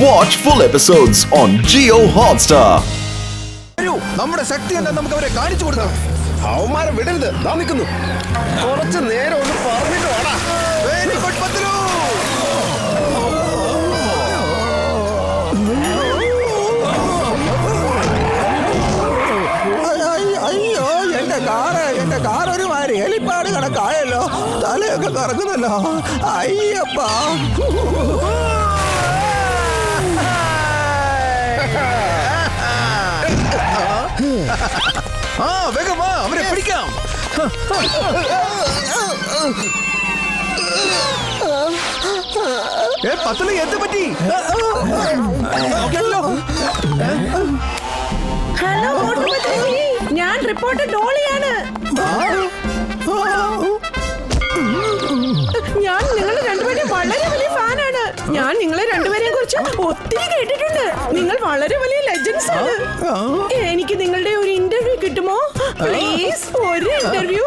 Watch full episodes on Jio Hotstar. നമ്മുടെ ശക്തി എന്താ നമുക്ക് അവരെ കാണിച്ചു കൊടുക്കാം. അവന്മാരെ വിടരുത്. ദാ നിൽക്കുന്നു. കുറച്ച് നേരം ഒന്ന് പറഞ്ഞിട്ട് വേണം. അയ്യോ, എന്റെ കാർ ഒരു മാതിരി എലിപ്പാട് കണക്കായല്ലോ. തലയൊക്കെ കറങ്ങുന്നല്ലോ. അയ്യപ്പാ, വേഗം വാ, അവരെ പിടിക്കാം. പത്തല് എന്ത് പറ്റി? ഹലോ, ഞാൻ റിപ്പോർട്ടർ ഡോളിയാണ്. ഞാൻ നിങ്ങളെ രണ്ടുപേരെയും വളരെ വലിയ ഫാനാണ്. ഞാൻ നിങ്ങളെ രണ്ടുപേരെയും കുറിച്ച് ഒത്തിരി കേട്ടിട്ടുണ്ട്. നിങ്ങൾ വളരെ വലിയ ലെജൻഡ്സ് ആണ്. എനിക്ക് നിങ്ങളുടെ ഒരു ഇന്റർവ്യൂ കിട്ടുമോ പ്ലീസ്? ഒരു ഇന്റർവ്യൂ.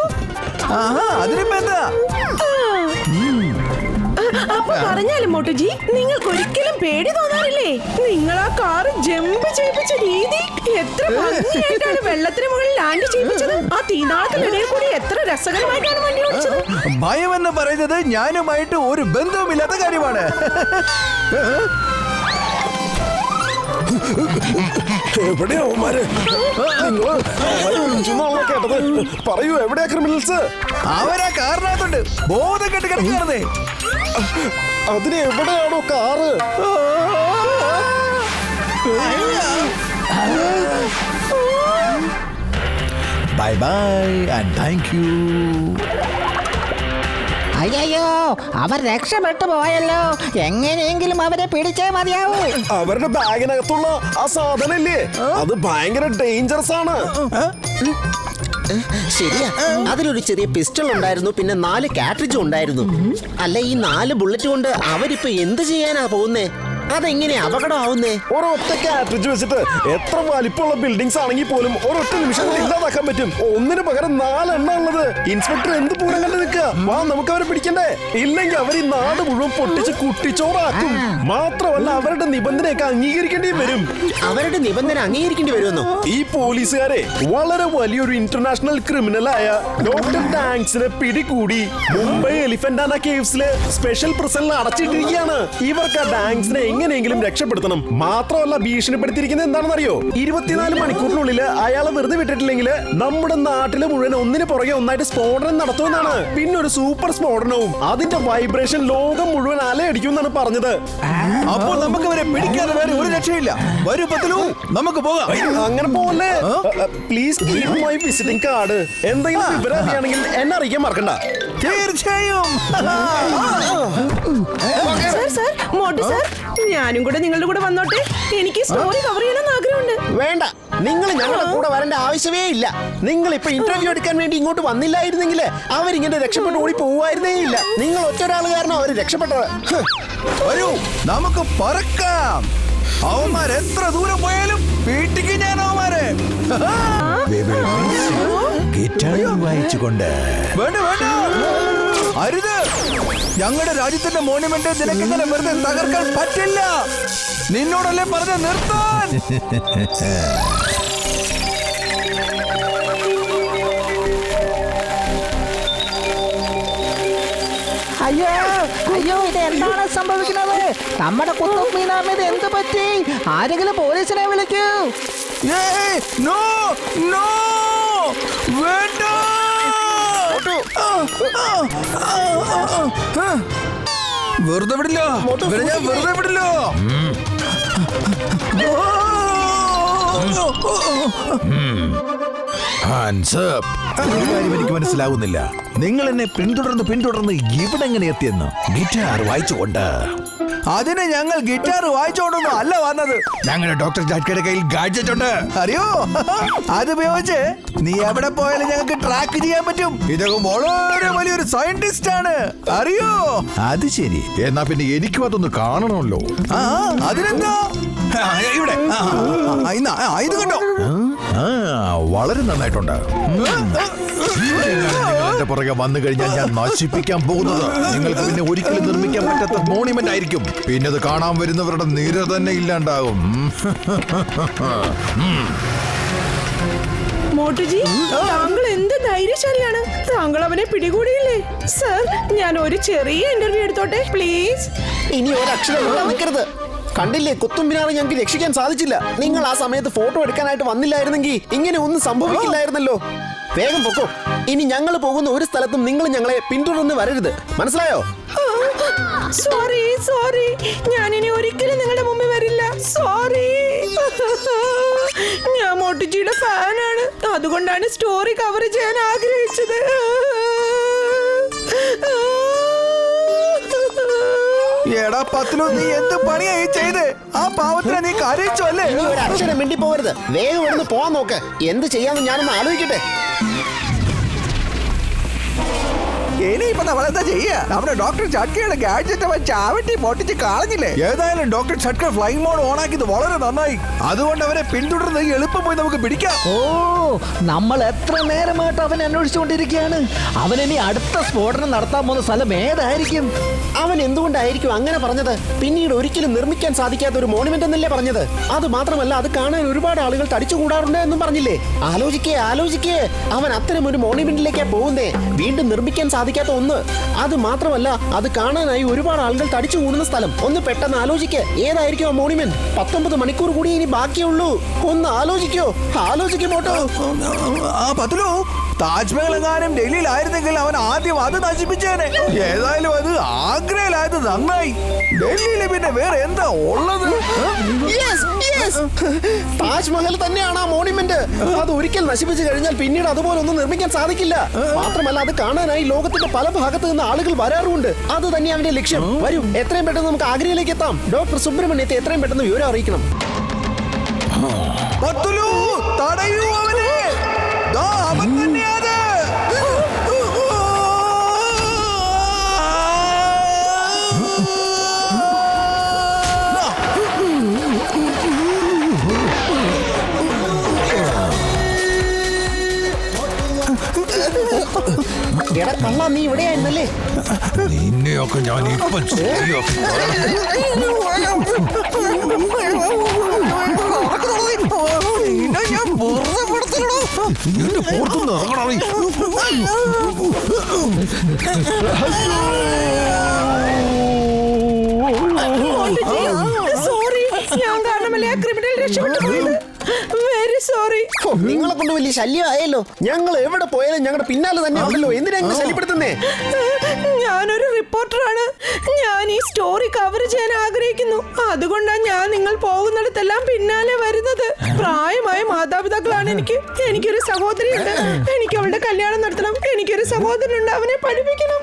അപ്പൊ പറഞ്ഞാലും മോട്ടുജി, നിങ്ങൾക്ക് ഒരിക്കലും പേടി തോന്നാറില്ലേ? നിങ്ങൾ ആ കാർ ജമ്പ് ചെയ്യിപ്പിച്ച രീതി, എത്ര ഭംഗിയായിട്ടാണ് വെള്ളത്തിന് മുകളിൽ ലാൻഡ് ചെയ്യിപ്പിച്ചത്. ആ തീനാളത്തിനിടയിൽ കൂടി എത്ര രസകരമായിട്ടാണ് വണ്ടി ഓടിച്ചത്. ഭയം എന്ന് പറയുന്നത് ഞാനുമായിട്ട് ഒരു ബന്ധവുമില്ലാത്ത കാര്യമാണ്. എവിടെയാ അവന്മാര്? കേട്ടത് പറയൂ, എവിടെയാ ക്രിമിനൽസ്? അവരാ കാറിനകത്തുണ്ട്, ബോധം കെട്ട് കിടക്കുന്നേ. അതിന് എവിടെയാണോ car? Bye bye and thank you. അയ്യോ, അവർ രക്ഷപ്പെട്ടു പോയല്ലോ. എങ്ങനെയെങ്കിലും അവരെ പിടിച്ചേ മതിയാവൂ. അവരുടെ ബാഗിനകത്തുള്ള ആ സാധനല്ലേ, അത് ഭയങ്കര ഡേഞ്ചറസ് ആണ്. ശരിയാ, അതിലൊരു ചെറിയ പിസ്റ്റൾ ഉണ്ടായിരുന്നു, പിന്നെ 4 കാട്രിഡ്ജും ഉണ്ടായിരുന്നു. അല്ല, ഈ 4 ബുള്ളറ്റ് കൊണ്ട് അവരിപ്പോ എന്ത് ചെയ്യാനാ പോകുന്നേ? അതെങ്ങനെയാ അപകടമാവുന്നേ? ഒരൊറ്റ കാട്രിഡ്ജ് വെച്ചിട്ട് എത്ര വലിപ്പമുള്ള ബിൽഡിങ്സ് ആണെങ്കിൽ പോലും ഒരൊറ്റ നിമിഷത്തിൽ ഇല്ലാതാക്കാൻ പറ്റും. ഒന്നിന് പകരം 4 എണ്ണം ഉള്ളത്. ഇൻസ്പെക്ടർ എന്ത് പൂരം കണ്ടു നിൽക്കുക? വാ, നമുക്ക് അവരെ പിടിക്കണ്ടേ? ഇല്ലെങ്കിൽ അവർ ഈ നാട് മുഴുവൻ പൊട്ടിച്ച് കുട്ടിച്ചോറാക്കും. മാത്രമല്ല, അവരുടെ നിബന്ധനയൊക്കെ അംഗീകരിക്കേണ്ടി വരും. അവരുടെ നിബന്ധന അംഗീകരിക്കേണ്ടി വരുമെന്നോ? ഈ പോലീസുകാരെ വളരെ വലിയൊരു ഇന്റർനാഷണൽ ക്രിമിനലായ ഡോക്ടർ ഡാങ്സിനെ പിടികൂടി മുംബൈ എലിഫന്റാന കേവ്സിലെ സ്പെഷ്യൽ പ്രിസണിൽ അടച്ചിട്ടിരിക്കുകയാണ്. ഇവർക്ക് ആ ഡാങ്സിനെ എങ്ങനെയെങ്കിലും രക്ഷപ്പെടുത്തണം. മാത്രമല്ല, ഭീഷണിപ്പെടുത്തിയിരിക്കുന്നത് എന്താണെന്നറിയോ? 24 മണിക്കൂറിനുള്ളിൽ അയാളെ വെറുതെ വിട്ടിട്ടില്ലെങ്കിൽ നമ്മുടെ നാട്ടിലെ മുഴുവൻ ഒന്നിന് പുറകെ ഒന്നായിട്ട് സ്ഫോടനം നടത്തുമെന്നാണ്. പിന്നെ ഒരു സൂപ്പർ സ്ഫോടനവും. അതിന്റെ വൈബ്രേഷൻ ലോകം മുഴുവൻ അലയടിക്കും എന്നാണ് പറഞ്ഞത്. അപ്പോൾ നമുക്ക് അവരെ പിടിക്കാതെ വേറെ ഒരു രക്ഷയില്ല. വരൂ പത്തലു, നമുക്ക് പോകാം. അങ്ങനെ പോലെ please keep my visiting card. എന്തെങ്കിലും വിവരം അറിയാണെങ്കിൽ എന്നെ അറിയിക്കാൻ മറക്കണ്ട. തീർച്ചയായും. സർ, മോട്ടു സർ, ഞാനും കൂടെ നിങ്ങളുടെ കൂടെ വന്നോട്ടെ. എനിക്ക് സ്റ്റോറി കവർ ചെയ്യണമെന്ന് ആഗ്രഹമുണ്ട്. വേണ്ട, നിങ്ങൾ ഞങ്ങളുടെ കൂടെ വരേണ്ട ആവശ്യമേ ഇല്ല. നിങ്ങൾ ഇപ്പൊ ഇന്റർവ്യൂ എടുക്കാൻ വേണ്ടി ഇങ്ങോട്ട് വന്നില്ലായിരുന്നെങ്കിൽ അവരിങ്ങനെ രക്ഷപ്പെട്ട് ഓടി പോവായിരുന്നേ ഇല്ല. നിങ്ങൾ ഒറ്റൊരാൾ കാരണം അവർ രക്ഷപ്പെട്ടത്. വരൂ, നമുക്ക് പറക്കാം. അവന്മാർ എത്ര ദൂരം പോയാലും വീട്ടിക്ക് ഞാൻ അവന്മാരെ ഗിറ്റാർ വായിച്ചുകൊണ്ട്. വേണ്ട വേണ്ട, അരുത്. ഞങ്ങളുടെ രാജ്യത്തിന്റെ മോണ്യുമെന്റ് നിനക്കിങ്ങനെ വെറുതെ തകർക്കാൻ പറ്റില്ല. നിന്നോടല്ലേ പറഞ്ഞ നിർത്താൻ. അയ്യോ അയ്യോ, ഇത് എന്താണ് സംഭവിക്കുന്നത്? നമ്മുടെ കുത്തുബ് മീനാറിന് എന്ത് പറ്റി? ആരെങ്കിലും പോലീസിനെ വിളിക്കൂ. നോ നോ, വേണ്ട. വെറുതെ വിടില്ല, ഞാൻ വെറുതെ വിടില്ല. ഒരു കാര്യം എനിക്ക് മനസ്സിലാവുന്നില്ല. നിങ്ങൾ എന്നെ പിന്തുടർന്ന് ഇവിടെ എങ്ങനെ എത്തിയെന്ന്? ഗിറ്റാർ വായിച്ചുകൊണ്ട്. അതിന് ഞങ്ങൾ ഗിറ്റാർ വായിച്ചോണ്ടൊന്നും അല്ല വന്നത്. ഞങ്ങളുടെ ഡോക്ടർ ജാക്കിയുടെ കയ്യിൽ ഗാഡ്ജറ്റ് ഉണ്ട്, അറിയോ? അതുപയോഗിച്ച് നീ എവിടെ പോയാലും ഞങ്ങൾക്ക് ട്രാക്ക് ചെയ്യാൻ പറ്റും. ഇതൊക്കെ വളരെ വലിയൊരു സയന്റിസ്റ്റ് ആണ്, അറിയോ? അത് ശരി, എന്നാ പിന്നെ എനിക്കും അതൊന്ന് കാണണമല്ലോ. അതിനെന്താ ഇവിടെ ഇത് കണ്ടോ? വളരെ നന്നായിട്ടുണ്ട്. എന്റെ പുറകെ വന്നു കഴിഞ്ഞാൽ ഞാൻ നശിപ്പിക്കാൻ പോകുന്നത് നിങ്ങൾക്ക് പിന്നെ ഒരിക്കലും നിർമ്മിക്കാൻ പറ്റാത്ത മോണിമെന്റ് ആയിരിക്കും. പിന്നെ അത് കാണാൻ വരുന്നവരുടെ നിര തന്നെ ഇല്ലാണ്ടാകും. മോട്ടുജി, താങ്കൾ എന്ത് ധൈര്യശാലിയാണ്. താങ്കൾ അവനെ പിടികൂടിയില്ലേ? സർ, ഞാൻ ഒരു ചെറിയ ഇന്റർവ്യൂ എടുത്തോട്ടെ പ്ലീസ്? ഇനി ഒരക്ഷരം നിൽക്കരുത്. കണ്ടില്ലേ, കുത്തുംബിനാറെ ഞങ്ങൾക്ക് രക്ഷിക്കാൻ സാധിച്ചില്ല. നിങ്ങൾ ആ സമയത്ത് ഫോട്ടോ എടുക്കാനായിട്ട് വന്നില്ലായിരുന്നെങ്കിൽ ഇങ്ങനെ ഒന്നും സംഭവിക്കില്ലായിരുന്നല്ലോ. വേഗം പൊക്കോ. ഇനി ഞങ്ങൾ പോകുന്ന ഒരു സ്ഥലത്തും നിങ്ങൾ ഞങ്ങളെ പിന്തുടർന്ന് വരരുത്, മനസ്സിലായോ? സോറി സോറി, ഞാനിനി ഒരിക്കലും നിങ്ങളുടെ മുമ്പിൽ വരില്ല. സോറി. ഞാൻ മോട്ടുജിയുടെ ഫാനാണ്, അതുകൊണ്ടാണ് സ്റ്റോറി കവർ ചെയ്യാൻ ആഗ്രഹിച്ചത്. എടാ പത്തിലോ, നീ എന്ത് പണിയായി ചെയ്ത്? ആ പാവത്തിനെ നീ കരയിച്ചു അല്ലേ? ഇനി ഒരു അക്ഷരം മിണ്ടി പോകരുത്. വേഗം ഇവിടുന്ന് പോവാൻ നോക്ക്. എന്ത് ചെയ്യാന്ന് ഞാനൊന്ന് ആലോചിക്കട്ടെ. ഇനിയിപ്പോ നമ്മളെന്താ ചെയ്യാ? നമ്മുടെ ഡോക്ടർ ചട്കയുടെ ഗാഡ്ജറ്റ് അവൻ ചാവട്ടി പൊട്ടിച്ച് കളഞ്ഞില്ലേ? ഏതായാലും ഡോക്ടർ ചട്ക ഫ്ലൈങ് മോഡ് ഓൺ ആക്കിയത് വളരെ നന്നായി. അതുകൊണ്ട് അവരെ പിന്തുടർന്ന് എളുപ്പം പോയി നമുക്ക് പിടിക്കാം. ഓ, നമ്മൾ എത്ര നേരമായിട്ട് അവൻ അന്വേഷിച്ചുകൊണ്ടിരിക്കുകയാണ്. അവൻ ഇനി അടുത്ത സ്ഫോടനം നടത്താൻ പോകുന്ന സ്ഥലം ഏതായിരിക്കും? അവൻ എന്തുകൊണ്ടായിരിക്കും അങ്ങനെ പറഞ്ഞത്? പിന്നീട് ഒരിക്കലും നിർമ്മിക്കാൻ സാധിക്കാത്ത ഒരു മോണുമെന്റ് എന്നല്ലേ പറഞ്ഞത്? അത് മാത്രമല്ല, അത് കാണാൻ ഒരുപാട് ആളുകൾ തടിച്ചുകൂടാറുണ്ട് എന്നും പറഞ്ഞില്ലേ? ആലോചിക്കേ, അവൻ അത്തരം ഒരു മോണുമെന്റിലേക്കാ പോകുന്നേ. വീണ്ടും നിർമ്മിക്കാൻ സാധിക്കാത്ത ഒന്ന്. അത് മാത്രമല്ല, അത് കാണാനായി ഒരുപാട് ആളുകൾ തടിച്ചു കൂടുന്ന സ്ഥലം. ഒന്ന് പെട്ടെന്ന് ആലോചിക്കേ, ഏതായിരിക്കും ആ മോണുമെന്റ്? 19 മണിക്കൂർ കൂടി ഇനി ബാക്കിയുള്ളൂ. ഒന്ന് ആലോചിക്കോ മോട്ടോ. ആ പത്തിലോ, താജ്മഹൽ എങ്ങാനും ഡൽഹിയിലായിരുന്നെങ്കിൽ അവൻ ആദ്യം അത് നശിപ്പിച്ചേനെ. ഏതായാലും അത് ആഗ്രയിലായത് നന്നായി. ഡൽഹിയിൽ പിന്നെ വേറെ എന്താ ഉള്ളത്? താജ്മഹൽ തന്നെയാണ് ആ മോണുമെന്റ്. അത് ഒരിക്കൽ നശിപ്പിച്ചു കഴിഞ്ഞാൽ പിന്നീട് അതുപോലെ ഒന്നും നിർമ്മിക്കാൻ സാധിക്കില്ല. മാത്രമല്ല, അത് കാണാനായി ലോകത്തിന്റെ പല ഭാഗത്ത് നിന്ന് ആളുകൾ വരാറുമുണ്ട്. അത് തന്നെ അവന്റെ ലക്ഷ്യം. വരൂ, എത്രയും പെട്ടെന്ന് നമുക്ക് ആഗ്രയിലേക്ക് എത്താം. ഡോക്ടർ സുബ്രഹ്മണ്യത്തെ എത്രയും പെട്ടെന്ന് വിവരം അറിയിക്കണം. പത്തുലു, തടയൂ അവനെ. ദാ അവൻ തന്നെയാത്. എടാ കള്ള, നീ ഇവിടെയായിരുന്നല്ലേ? നിന്നെയൊക്കെ ഞാൻ ഇപ്പം ശരിയാക്കി. ഞാൻ എന്റെ പുറത്തുനിന്ന് സോറി, ഞാൻ കാരണമല്ലേ ആ ക്രിമിനൽ രക്ഷപ്പെട്ടു പോയത്. Very sorry. നിങ്ങളെ കൊണ്ട് വലിയ ശല്യമായല്ലോ. ഞങ്ങൾ എവിടെ പോയാലും ഞങ്ങളുടെ പിന്നാലെ തന്നെ ഉണ്ടല്ലോ. എന്തിനാ ഞങ്ങൾ ശല്യപ്പെടുത്തുന്നേ? ഞാനൊരു റിപ്പോർട്ടറാണ്. ഞാൻ ഈ സ്റ്റോറി കവർ ചെയ്യാൻ ആഗ്രഹിക്കുന്നു. അതുകൊണ്ടാണ് ഞാൻ നിങ്ങൾ പോകുന്നിടത്തെല്ലാം പിന്നാലെ വരുന്നത്. പ്രായമായ മാതാപിതാക്കളാണ് എനിക്കൊരു സഹോദരിയുണ്ട്. എനിക്ക് അവളുടെ കല്യാണം നടത്തണം. എനിക്കൊരു സഹോദരനുണ്ട്, അവനെ പഠിപ്പിക്കണം.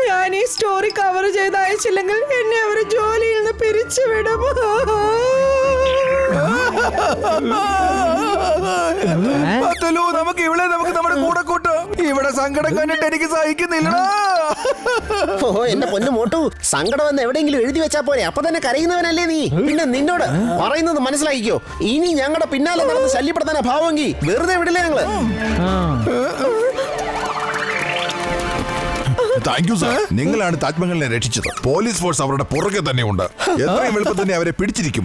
ഞാൻ ഈ സ്റ്റോറി കവർ ചെയ്ത് അയച്ചില്ലെങ്കിൽ എന്നെ അവർ ജോലിയിൽ നിന്ന് പിരിച്ചുവിടും. നമുക്ക് നമ്മുടെ കൂടെ കൂട്ടാം. ഇവിടെ സങ്കടം കണ്ടിട്ട് എനിക്ക് സഹിക്കുന്നില്ലടാ. ഓ എന്റെ പൊന്നു മോട്ടു, സങ്കടം എന്ന് എവിടെയെങ്കിലും എഴുതി വെച്ചാ പോലെ. അപ്പൊ തന്നെ കരയുന്നവനല്ലേ നീ? പിന്നെ നിന്നോട് പറയുന്നത് മനസ്സിലാക്കിക്കോ. ഇനി ഞങ്ങളുടെ പിന്നാലെ നടന്ന് ശല്യപ്പെടുത്താൻ ഭാവമെങ്കിൽ വെറുതെ വിടില്ല ഞങ്ങള്. Thank you sir. നിങ്ങളാണ് താജ്മഹലിനെ രക്ഷിച്ചത്. പോലീസ് ഫോഴ്സ് അവരുടെ പുറകെ തന്നെ ഉണ്ട്. എത്രയും എളുപ്പത്തിൽ തന്നെ അവരെ പിടിച്ചിരിക്കും.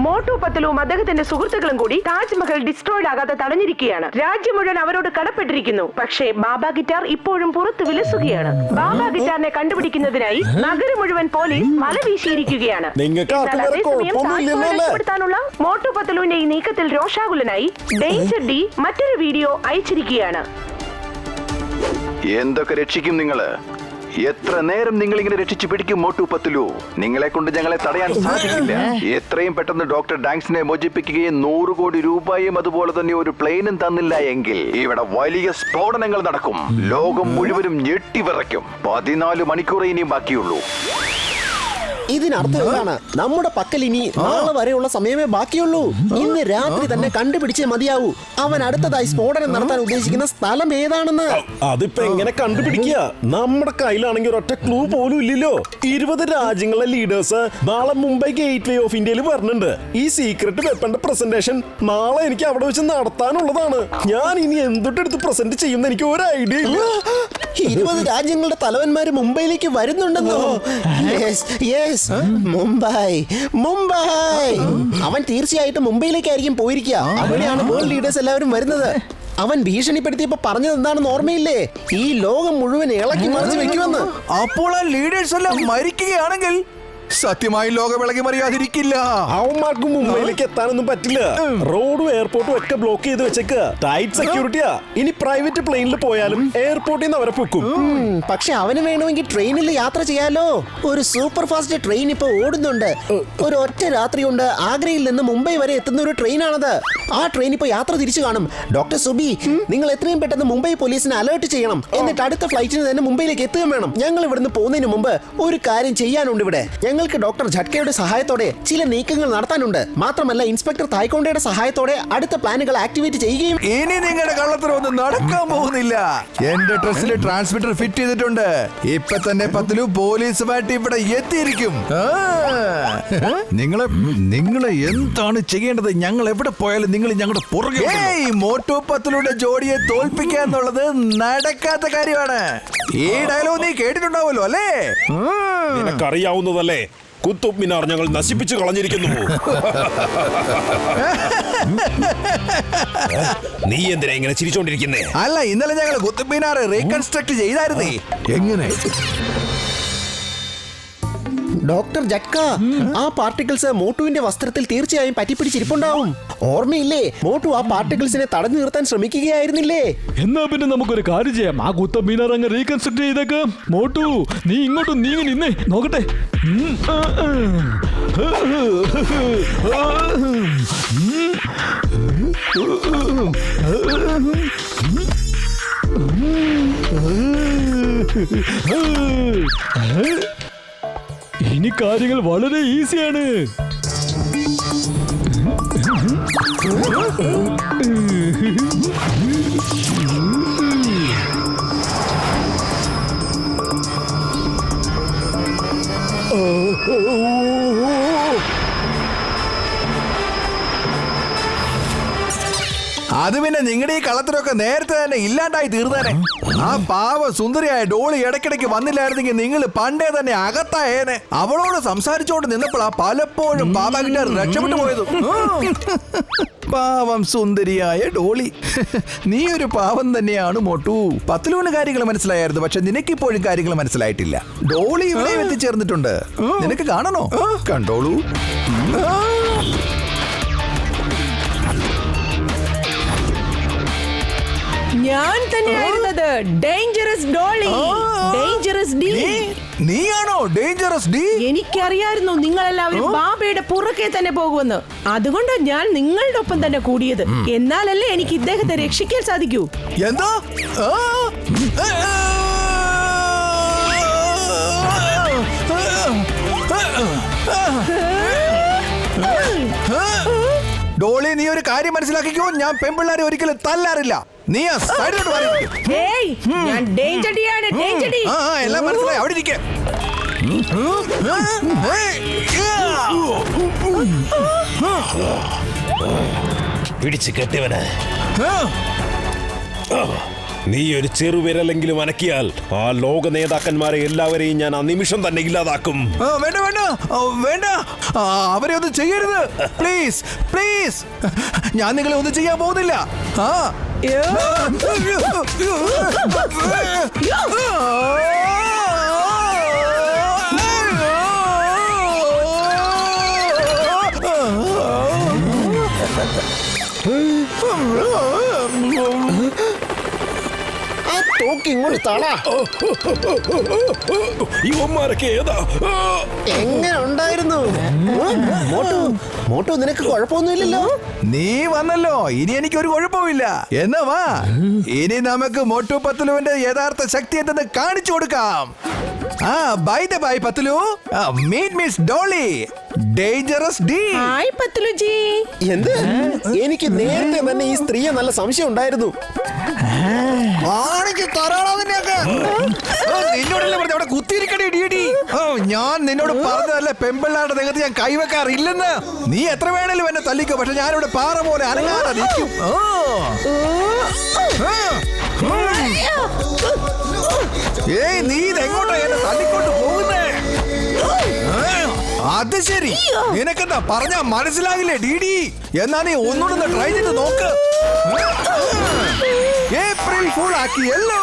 മോട്ടു പത്ലുവും അദ്ദേഹത്തിന്റെ സുഹൃത്തുക്കളും കൂടി താജ്മഹൽ ഡിസ്ട്രോയിഡ് ആകാതെ തടഞ്ഞിരിക്കുകയാണ്. രാജ്യം മുഴുവൻ അവരോട് കടപ്പെട്ടിരിക്കുന്നു. പക്ഷേ ബാബ ഗിറ്റാർ ഇപ്പോഴും പുറത്തു വിലസുകയാണ്. ബാബ ഗിറ്റാറിനെ കണ്ടുപിടിക്കുന്നതിനായി നഗരം മുഴുവൻ പോലീസ് വല വീശിയിരിക്കുകയാണ്. രക്ഷപ്പെടുത്താനുള്ള മോട്ടു പത്ലുവിന്റെ ഈ നീക്കത്തിൽ രോഷാകുലനായി ഡേഞ്ചർ ഡി മറ്റൊരു വീഡിയോ അയച്ചിരിക്കുകയാണ്. എന്തൊക്കെ രക്ഷിക്കും നിങ്ങള്? എത്ര നേരം നിങ്ങൾ ഇങ്ങനെ രക്ഷിച്ചു പിടിക്കും മോട്ടു പത്ലു? നിങ്ങളെ കൊണ്ട് ഞങ്ങളെ തടയാൻ സാധിക്കില്ല. എത്രയും പെട്ടെന്ന് ഡോക്ടർ ഡാങ്സിനെ മോചിപ്പിക്കുകയും 100 കോടി രൂപയും അതുപോലെ തന്നെ ഒരു പ്ലെയിനും തന്നില്ല എങ്കിൽ ഇവിടെ വലിയ സ്ഫോടനങ്ങൾ നടക്കും. ലോകം മുഴുവനും ഞെട്ടിവിറയ്ക്കും. 14 മണിക്കൂറേ ഇനിയും ബാക്കിയുള്ളൂ. ഇതിനർത്ഥം എന്താണ്? നമ്മുടെ പക്കൽ ഇനി നാളെ വരെയുള്ള സമയമേ ബാക്കിയുള്ളൂ. ഇന്ന് രാത്രി തന്നെ കണ്ടുപിടിച്ചേ മതിയാവൂ അവൻ അടുത്തതായി സ്ഫോടനം നടത്താൻ ഉദ്ദേശിക്കുന്ന സ്ഥലം ഏതാണെന്ന്. അതിപ്പോ എങ്ങനെ കണ്ടുപിടിക്കുക? നമ്മുടെ കയ്യിലാണെങ്കിൽ ഒരൊറ്റ ക്ലൂ പോലും ഇല്ലല്ലോ. 20 രാജ്യങ്ങളിലെ ലീഡേഴ്സ് നാളെ മുംബൈ ഗേറ്റ് വേ ഓഫ് ഇന്ത്യയിൽ വരുന്നുണ്ട്. ഈ സീക്രട്ട് വെപ്പന്റെ പ്രസന്റേഷൻ നാളെ എനിക്ക് അവിടെ വെച്ച് നടത്താനുള്ളതാണ്. ഞാൻ ഇനി എന്തൊട്ടെടുത്ത് പ്രസന്റ് ചെയ്യുന്ന എനിക്ക് ഒരു ഐഡിയ ഇല്ല. 20 രാജ്യങ്ങളുടെ തലവന്മാര് മുംബൈയിലേക്ക് വരുന്നുണ്ടെന്നോ? യെസ്, മുംബൈ. അവൻ തീർച്ചയായിട്ടും മുംബൈയിലേക്കായിരിക്കും പോയിരിക്കുക. അവിടെയാണ് വേൾഡ് ലീഡേഴ്സ് എല്ലാവരും വരുന്നത്. അവൻ ഭീഷണിപ്പെടുത്തിയപ്പോ പറഞ്ഞത് എന്താണെന്ന് ഓർമ്മയില്ലേ? ഈ ലോകം മുഴുവൻ ഇളക്കി മറിച്ച് വെക്കുമെന്ന്. അപ്പോൾ ആ ലീഡേഴ്സ് എല്ലാം മരിക്കുകയാണെങ്കിൽ സത്യമായി ലോകം ഇളകി മറിയാതിരിക്കില്ല. അവന്മാർക്ക് മുംബൈയിലേക്ക് എത്താനൊന്നും പറ്റില്ല. റോഡും എയർപോർട്ടും ഒക്കെ ബ്ലോക്ക് ചെയ്ത് വെച്ചേക്കുക. ടൈറ്റ് സെക്യൂരിറ്റിയാ. ഇനി പ്രൈവറ്റ് പ്ലെയിനിൽ പോയാലും എയർപോർട്ടിൽ നിന്ന് അവരെ പൊക്കും. പക്ഷെ അവന് വേണമെങ്കിൽ ട്രെയിനിൽ യാത്ര ചെയ്യാലോ. ഒരു സൂപ്പർ ഫാസ്റ്റ് ട്രെയിൻ ഇപ്പൊ ഓടുന്നുണ്ട്. ഒരു ഒറ്റ രാത്രി കൊണ്ട് ആഗ്രയിൽ നിന്ന് മുംബൈ വരെ എത്തുന്ന ഒരു ട്രെയിനാണത്. ആ ട്രെയിൻ ഇപ്പൊ യാത്ര തിരിച്ചു കാണും. ഡോക്ടർ സുബി, നിങ്ങൾ എത്രയും പെട്ടെന്ന് മുംബൈ പോലീസിനെ അലേർട്ട് ചെയ്യണം. എന്നിട്ട് അടുത്ത ഫ്ലൈറ്റിന് തന്നെ മുംബൈയിലേക്ക് എത്തുകയും വേണം. ഞങ്ങൾ ഇവിടുന്ന് പോകുന്നതിന് മുമ്പ് ഒരു കാര്യം ചെയ്യാനുണ്ട്. ഇവിടെ ഞങ്ങൾക്ക് ഡോക്ടർ ഝട്കയുടെ സഹായത്തോടെ ചില നീക്കങ്ങൾ നടത്താനുണ്ട്. മാത്രമല്ല ഇൻസ്പെക്ടർ തായ്ക്കൊണ്ടയുടെ സഹായത്തോടെ അടുത്ത പ്ലാനുകൾ ആക്ടിവേറ്റ് ചെയ്യുകയും. ഇനി നിങ്ങളുടെ കള്ളത്തരം ഒന്നും നടക്കാൻ പോകുന്നില്ല. എന്റെ ഡ്രസ്സിൽ ട്രാൻസ്മിറ്റർ ഫിറ്റ് ചെയ്തിട്ടുണ്ട്. ഇപ്പൊ തന്നെ പത്തിലു പോലീസുമായിട്ട് ഇവിടെ എത്തിയിരിക്കും. നിങ്ങളെ എന്താണ് ചെയ്യേണ്ടത്? ഞങ്ങൾ എവിടെ പോയാലും നിങ്ങൾ ഞങ്ങളുടെ പുറകെ. മോട്ടു പത്തിലൂടെ ജോഡിയെ തോൽപ്പിക്കുക എന്നുള്ളത് നടക്കാത്ത കാര്യമാണ്. ഈ ഡയലോഗ് നീ കേട്ടിട്ടുണ്ടാവുമല്ലോ അല്ലേ? നിനക്കറിയാവുന്നതല്ലേ, കുത്തുബ് മിനാർ ഞങ്ങൾ നശിപ്പിച്ചു കളഞ്ഞിരിക്കുന്നു. നീ എന്തിനാ ഇങ്ങനെ ചിരിച്ചോണ്ടിരിക്കുന്നേ? അല്ല, ഇന്നലെ ഞങ്ങൾ കുത്തുബ് മിനാർ റീകൺസ്ട്രക്ട് ചെയ്തായിരുന്നേ. എങ്ങനെ? ഡോക്ടർ ജട്ക, ആ പാർട്ടിക്കിൾസ് മോട്ടുവിന്റെ വസ്ത്രത്തിൽ തീർച്ചയായും പറ്റിപ്പിടിച്ചിരിപ്പുണ്ടാവും. ഓർമ്മയില്ലേ, മോട്ടു ആ പാർട്ടിക്കിൾസിനെ തടഞ്ഞു നിർത്താൻ ശ്രമിക്കുകയായിരുന്നില്ലേ? എന്നാ പിന്നെ നമുക്കൊരു കാര്യം ചെയ്യാം. ആ കുത്തബ് മിനാർ അങ്ങ് റീകൺസ്ട്രക്ട് ചെയ്തേക്ക്. മോട്ടു, നീ ഇങ്ങോട്ടും നീങ്ങി നിന്നേ, നോക്കട്ടെ. ഇനി കാര്യങ്ങൾ വളരെ ഈസിയാണ്. അത് പിന്നെ നിങ്ങളുടെ ഈ കളത്തിലൊക്കെ നേരത്തെ തന്നെ ഇല്ലാണ്ടായി തീർന്നേനെ. ആ പാവ സുന്ദരിയായ ഡോളി ഇടയ്ക്കിടയ്ക്ക് വന്നില്ലായിരുന്നെങ്കിൽ നിങ്ങൾ പണ്ടേ തന്നെ അകത്തായേനെ. അവളോട് സംസാരിച്ചോണ്ട് നിന്നപ്പോഴാ പലപ്പോഴും പാപ കിട്ടാൻ രക്ഷപ്പെട്ടു പോയത്. പാവം സുന്ദരിയായ ഡോളി. നീ ഒരു പാവം തന്നെയാണ് മോട്ടു. പത്തിലൂണ് കാര്യങ്ങൾ മനസ്സിലായിരുന്നു, പക്ഷെ നിനക്കിപ്പോഴും കാര്യങ്ങൾ മനസ്സിലായിട്ടില്ല. ഡോളി ഇവിടെ എത്തിച്ചേർന്നിട്ടുണ്ട്. നിനക്ക് കാണണോ? കണ്ടോളൂ. ഞാൻ തന്നെയായിരുന്നത് ഡേഞ്ചറസ് ഡോളി. Dangerous D. നീയാണോ ഡേഞ്ചറസ് ഡി? എനിക്കറിയായിരുന്നു നിങ്ങളെല്ലാവരും ബാബയുടെ പുറകെ തന്നെ പോകുമെന്ന്. അതുകൊണ്ട് ഞാൻ നിങ്ങളുടെ ഒപ്പം തന്നെ കൂടിയത്. എന്നാലല്ലേ എനിക്ക് ഇദ്ദേഹത്തെ രക്ഷിക്കാൻ സാധിക്കൂ. എന്താ? ഡോളി, നീ ഒരു കാര്യം മനസ്സിലാക്കിക്കോ. ഞാൻ പെൺപിള്ളാരെ ഒരിക്കലും തല്ലാറില്ല. നീ ആ സൈഡിലോട്ട് വരൂ. ഞാൻ ഡേഞ്ചർ ഡിയാണ്, ഡേഞ്ചർ ഡി. എല്ലാം മനസ്സിലായി. അവിടെ ഇരിക്കെ. പിടിച്ചു കെട്ടിവന്. നീ ഒരു ചെറുവിരലെങ്കിലും അനക്കിയാൽ ആ ലോക നേതാക്കന്മാരെ എല്ലാവരെയും ഞാൻ ആ നിമിഷം തന്നെ ഇല്ലാതാക്കും. വേണ്ട വേണ്ട വേണ്ട, അവരെ ഒന്നും ചെയ്യരുത്. പ്ലീസ് പ്ലീസ്, ഞാൻ നിങ്ങളെ ഒന്നും ചെയ്യാൻ പോകുന്നില്ല. എങ്ങനെ ഉണ്ടായിരുന്നു മോട്ടു? നിനക്ക് കുഴപ്പമൊന്നുമില്ലല്ലോ. നീ വന്നല്ലോ, ഇനി എനിക്കൊരു കുഴപ്പമില്ല. എന്നാ വാ, ഇനി നമുക്ക് മോട്ടു പത്ലുവിന്റെ യഥാർത്ഥ ശക്തി എന്തെന്ന് കാണിച്ചു കൊടുക്കാം. By the by Pathulu, meet miss Dolly, dangerous D. Hi പത്തുലുജി. എന്ത്? എനിക്ക് നേരത്തെ തന്നെ ഈ സ്ത്രീയെ നല്ല സംശയം ഉണ്ടായിരുന്നു. നിന്നോടല്ലേ പറഞ്ഞു അവിടെ കുത്തിയിരിക്കണേ ഡീഡി. ഞാൻ നിന്നോട് പറഞ്ഞതല്ലേ പെമ്പിള്ളാരുടെ ദേഹത്ത് ഞാൻ കൈവെക്കാറില്ലെന്ന്. നീ എത്ര വേണേലും എന്നെ തല്ലിക്കോ, പക്ഷെ ഞാനിവിടെ പാറ പോലെ അനങ്ങാതെ നിൽക്കും. ഏയ്, നീ ഇതെങ്ങോട്ടാ എന്നെ തല്ലിക്കൊണ്ട് പോകുന്നേ? അത് ശരി, നിനക്കെന്താ പറഞ്ഞാ മനസ്സിലാകില്ലേ ഡീഡി? എന്നാ നീ ഒന്നുകൂടെ ട്രൈ ചെയ്ത് നോക്ക്. ഏപ്രിൽ ഫൂൾ ആക്കിയല്ലോ.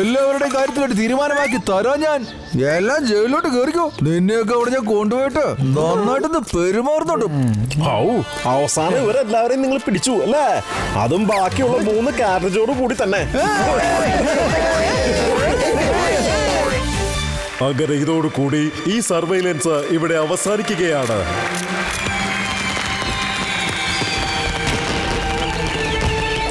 എല്ലാവരുടെയും കാര്യത്തിലോട്ട് തീരുമാനമാക്കി തരാം ഞാൻ. എല്ലാം ജയിലിലോട്ട് കയറിക്കോ. നിന്നെയൊക്കെ അവിടെ ഞാൻ കൊണ്ടുപോയിട്ട് നന്നായിട്ടൊന്ന് പെരുമാറുന്നുണ്ട്. അവസാനം ഇവരെല്ലാവരെയും നിങ്ങൾ പിടിച്ചു അല്ലേ? അതും ബാക്കിയുള്ള 3 കാരേജോട് കൂടി തന്നെ. അങ്ങനെ ഇതോടുകൂടി ഈ സർവൈലൻസ് ഇവിടെ അവസാനിക്കുകയാണ്.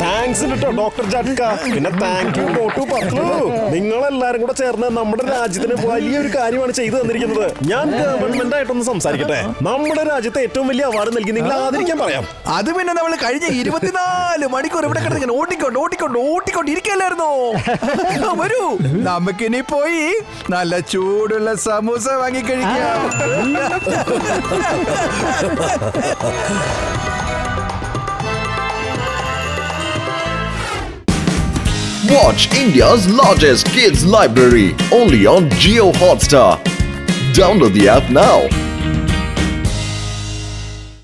താങ്ക്സ് കേട്ടോ ഡോക്ടർ ജഡ്ക. പിന്നെ താങ്ക് യു മോട്ടു പത്ലു. നിങ്ങളെല്ലാരും കൂടെ ചേർന്ന് നമ്മുടെ രാജ്യത്തിന് വലിയൊരു കാര്യമാണ് ചെയ്തു തന്നിരിക്കുന്നത്. ഞാൻ ഗവൺമെന്റ് ആയിട്ടൊന്ന് സംസാരിക്കട്ടെ. നമ്മുടെ രാജ്യത്തെ ഏറ്റവും വലിയ അവാർഡ് നൽകി നിങ്ങൾ ആദരിക്കാൻ പറയാം. അത് പിന്നെ നമ്മൾ കഴിഞ്ഞ 24 മണിക്കൂർ ഇവിടെ കിടന്ന് ഓട്ടിക്കൊണ്ടിരിക്കല്ലായിരുന്നോ? വരൂ, നമുക്കിനി പോയി നല്ല ചൂടുള്ള samosa വാങ്ങിക്കഴിക്കാം. Watch India's largest kids library only on Jio Hotstar. Download the app now.